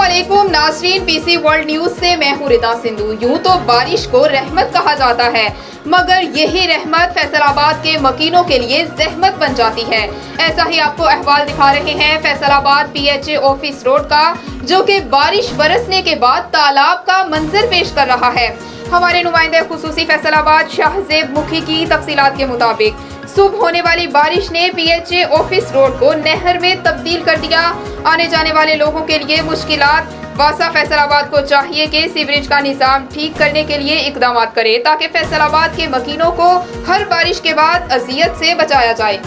अस्सलामुअलैकुम नाज़रीन, PC world news से मैं हूं रिता सिंधु। यूं तो बारिश को रहमत कहा जाता है, मगर यही रहमत फैसलाबाद के मकीनों के लिए जहमत बन जाती है। ऐसा ही आपको अहवाल दिखा रहे हैं फैसलाबाद पीएचए ऑफिस रोड का, जो कि बारिश बरसने के बाद तालाब का मंजर पेश कर रहा है। हमारे नुमाइंदे खुसूसी फैसलाबाद शाहजेब मुखी की तफसीलात के मुताबिक सुबह होने वाली बारिश ने पीएचए ऑफिस रोड को नहर में तब्दील कर दिया। आने जाने वाले लोगों के लिए मुश्किलात। वासा फैसलाबाद को चाहिए कि सीवरेज का निजाम ठीक करने के लिए इकदाम करे, ताकि फैसलाबाद के मकीनों को हर बारिश के बाद अजियत से बचाया जाए।